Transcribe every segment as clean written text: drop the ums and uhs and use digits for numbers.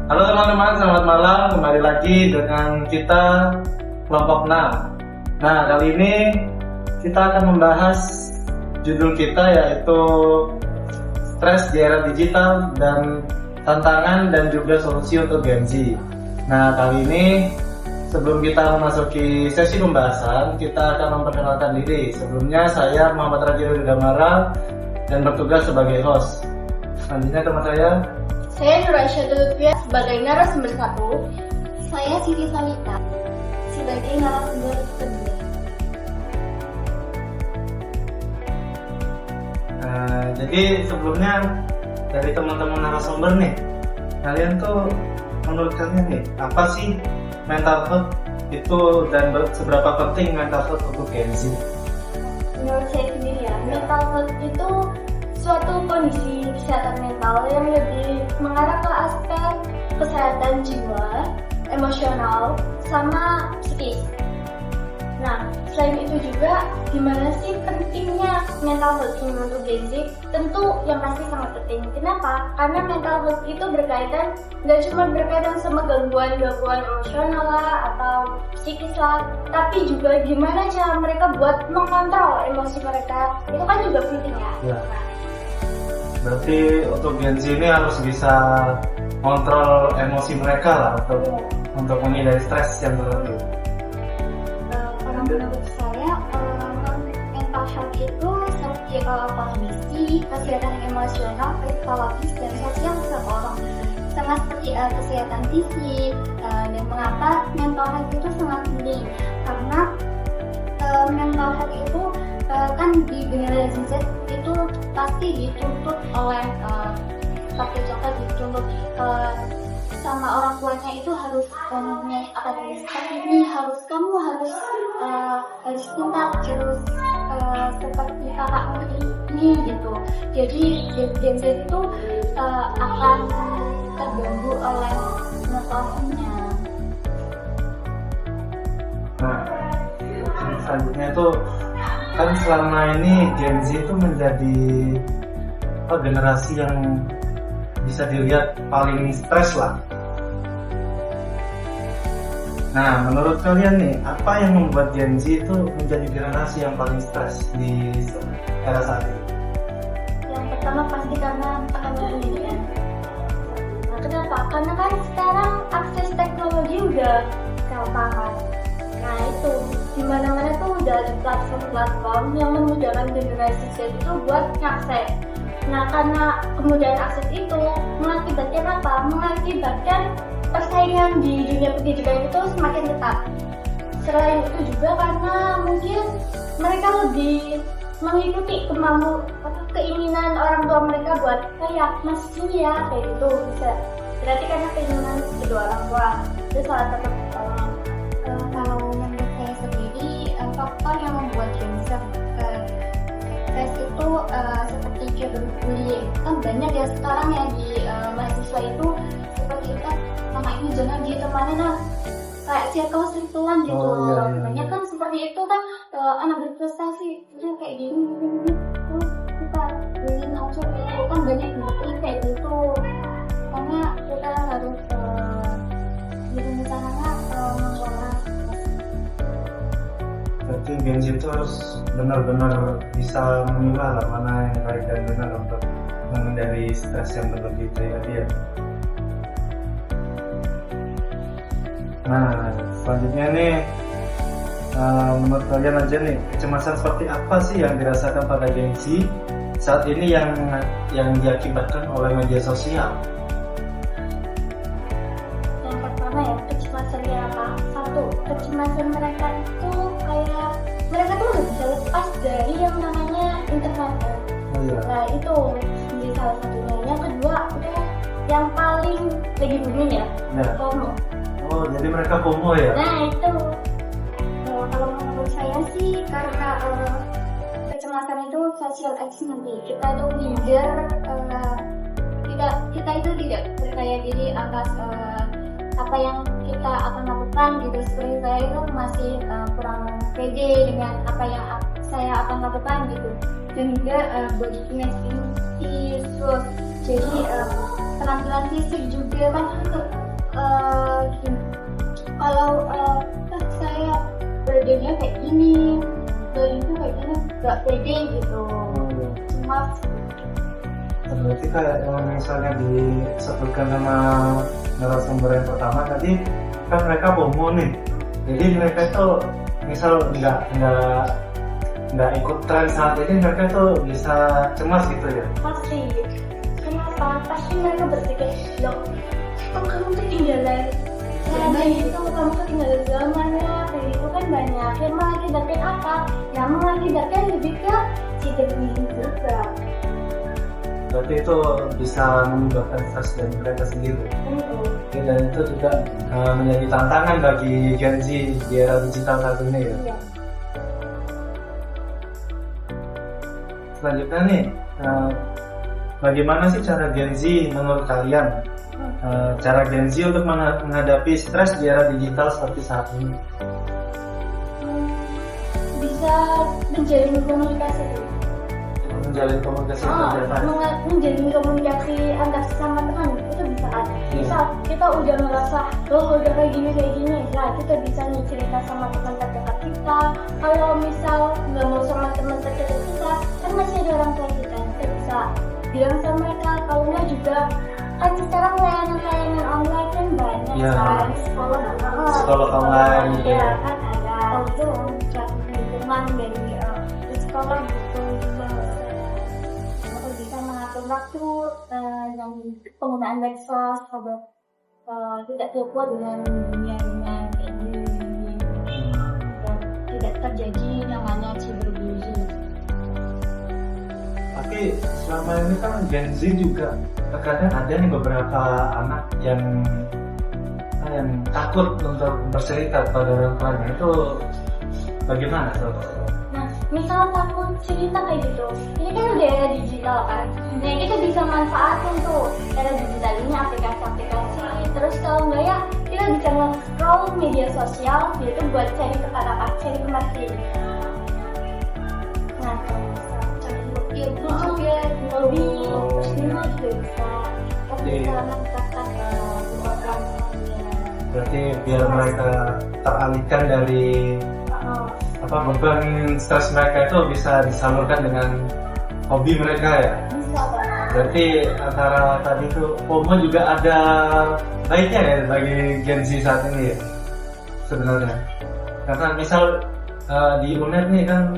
Halo teman-teman, selamat malam. Kembali lagi dengan kita kelompok 6. Nah, kali ini kita akan membahas judul kita yaitu stres di era digital dan tantangan dan juga solusi untuk Gen Z. Nah, kali ini sebelum kita memasuki sesi pembahasan, kita akan memperkenalkan diri. Sebelumnya saya Muhammad Rajil Damara dan bertugas sebagai host. Selanjutnya teman saya Nur Aisyah Lutfia sebagai narasumber 1. Saya Siti Salita sebagai narasumber kedua. Jadi sebelumnya dari teman-teman narasumber nih, kalian tuh menurut kalian nih, apa sih mental health itu dan seberapa penting mental health untuk Gen Z? Menurut saya sendiri ya, mental health itu suatu kondisi kesehatan mental yang lebih mengarah ke aspek kesehatan jiwa, emosional, sama psikis. Nah, selain itu juga gimana sih pentingnya mental health ini untuk Gen Z? Tentu yang pasti sangat penting. Kenapa? Karena mental health itu berkaitan, nggak cuma berkaitan sama gangguan-gangguan emosional lah atau psikis lah, tapi juga gimana cara mereka buat mengontrol emosi mereka. Itu kan juga penting ya. Berarti untuk Gen Z ini harus bisa kontrol emosi mereka lah untuk menghindari stres yang berlebih. Menurut saya, mental health itu seperti kondisi kesehatan emosional, psikologis, dan sosial seseorang, sama seperti kesehatan fisik. Dan mengapa mental health itu sangat penting? Karena mental health itu kan di generasi Z itu pasti dituntut oleh seperti contoh dituntut sama orang tuanya itu harus mempunyai akademis ini, kamu harus pintar, harus seperti kakakmu ini gitu. Jadi Gen Z itu akan terganggu oleh mentalnya. Nah, selanjutnya itu kan selama ini Gen Z itu menjadi generasi yang bisa dilihat paling stres lah. Nah, menurut kalian nih, apa yang membuat Gen Z itu menjadi generasi yang paling stres di era saat ini? Yang pertama pasti karena tekanan pendidikan. Nah, kenapa? Karena kan sekarang akses teknologi udah gampang. Nah itu, dimana-mana tuh udah ada platform-platform yang memudahkan generasi Z itu buat ngakses. Nah karena kemudahan akses itu mengakibatkan apa? Mengakibatkan persaingan di dunia pendidikan itu semakin ketat. Selain itu juga karena mungkin mereka lebih mengikuti keinginan orang tua mereka buat kayak masih ya kayak gitu bisa. Berarti karena keinginan kedua orang tua itu salah satu. Kalau menurut saya sendiri, faktor yang membuat Gen Z stres itu seperti cyberbullying. Kan banyak ya sekarang ya di mahasiswa itu seperti kan sama ini jangan ditemani kayak circle-circlean gitu. Banyak kan seperti itu kan anak berprestasi udah kayak gini kita ingin aja gitu kan banyak kayak gitu. Karena kita harus caranya mengelola. Berarti Gen Z itu harus benar-benar bisa memilah mana yang baik dan benar untuk menghindari stres yang berlebih tadi ya. Nah, selanjutnya nih, menurut kalian aja nih, kecemasan seperti apa sih yang dirasakan pada Gen Z saat ini yang diakibatkan oleh media sosial? Yang pertama ya, kecemasannya apa? Satu, kecemasan mereka itu kayak mereka tuh udah bisa lepas dari yang namanya internet. Nah itu menjadi salah satunya. Yang kedua, udah yang paling lagi booming ya, FOMO. Oh, jadi mereka FOMO ya? Nah itu, kalau menurut saya sih karena kecemasan itu social anxiety. Kita itu leader, kita itu tidak percaya diri atas apa yang kita akan lakukan gitu. Seperti saya itu masih kurang pede dengan apa yang saya akan lakukan gitu. Dan juga body image issues. Jadi penampilan fisik juga kan videonya kayak gini, itu kayak gini, gak pede gitu, cuma Berarti kayak yang misalnya disebutkan sama narasumber yang pertama tadi, kan mereka FOMO nih. Jadi mereka itu misal nggak ikut tren saat ini, mereka tuh bisa cemas gitu ya. pasti. Kenapa? Pasti mereka berpikir, loh, kok kamu ketinggalan? Nah, gitu, kamu ketinggalan zamannya, kayak gitu kan banyak. Yang mengakibatkan apa? Yang mengakibatkan lebih ke cheating juga. Berarti itu bisa menyebabkan stres dari mereka sendiri. Oke, dan itu juga menjadi tantangan bagi Gen Z di era digital saat ini ya. Iya. Selanjutnya nih, bagaimana sih cara Gen Z menurut kalian? Cara Gen Z untuk menghadapi stres di era digital seperti saat ini? Bisa menjalin komunikasi. Menjalin komunikasi Menjalin komunikasi antar sesama teman itu bisa ada. Misal kita udah ngerasa udah kayak gini, nah kita bisa nih cerita sama teman terdekat kita. Kalau misal nggak mau sama teman terdekat kita, kan masih ada orang tua kita bisa bilang sama mereka. Kalau nggak juga kan sekarang layanan online kan banyak ya, kan, psikolog online gitu ya kan ada. Itu teman dari sekolah gitu juga. Bisa mengatur waktu yang penggunaan medsos agar tidak terbuat dengan dunia kayak gini dan tidak terjadi namanya cyberbullying. Tapi selama ini kan Gen Z juga terkadang ada nih beberapa anak yang takut untuk bercerita kepada orang tuanya. Itu bagaimana tuh? Misal takut cerita kayak gitu, ini kan udah era digital kan, nah kita bisa manfaatin tuh era digital ini, aplikasi-aplikasi. Terus kalau enggak ya kita bisa nge-scroll media sosial yaitu buat cari kata-kata, cari informasi. Nah kalau misal cari ilmu juga lebih semua juga bisa, tapi bisa mengatakan program. Berarti biar mereka teralihkan dari beban stres mereka itu bisa disalurkan dengan hobi mereka ya. Bisa banget. Berarti antara tadi itu FOMO juga ada baiknya ya bagi Gen Z saat ini ya sebenarnya. Karena misal di UNED nih kan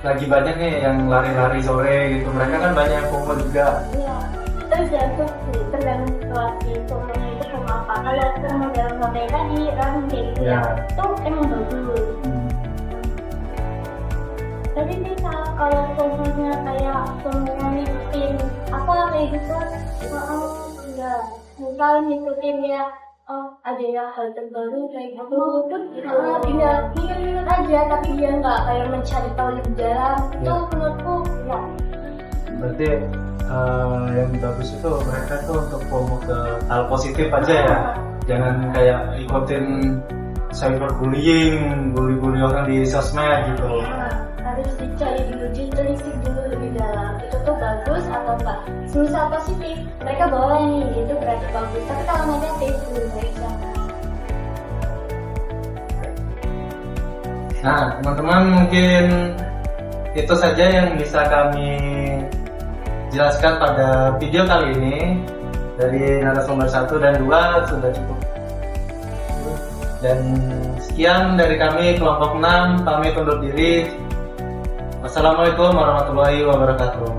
lagi banyak nih yang lari-lari sore gitu, mereka kan banyak yang FOMO juga. Iya, tergantung situasi FOMO-nya itu sama apa. Kalau FOMO dalam konten tadi running kayak gitu ya, itu emang bagus. Tapi bisa kalau FOMO-nya kayak FOMO ngikutin apa kayak gitu, enggak. Misal ngikutin ya, ada ya hal terbaru kayak gitu, tinggal ngikut aja, tapi dia nggak kayak mencari tahu lebih dalam. Itu menurutku ya. Berarti yang bagus itu mereka tuh untuk FOMO ke hal positif aja ya, jangan kayak ikutin cyberbullying, bully orang di sosmed gitu. Harus dicari dulu, ditelisik dulu lebih dalam, itu tuh bagus atau enggak. Semisal positif, mereka boleh nih, itu berarti bagus. Tapi kalau negatif, belum baik jangan. Nah, teman-teman, mungkin itu saja yang bisa kami jelaskan pada video kali ini. Dari narasumber 1 dan 2 sudah cukup. Dan sekian dari kami kelompok 6, pamit undur diri. Wassalamualaikum warahmatullahi wabarakatuh.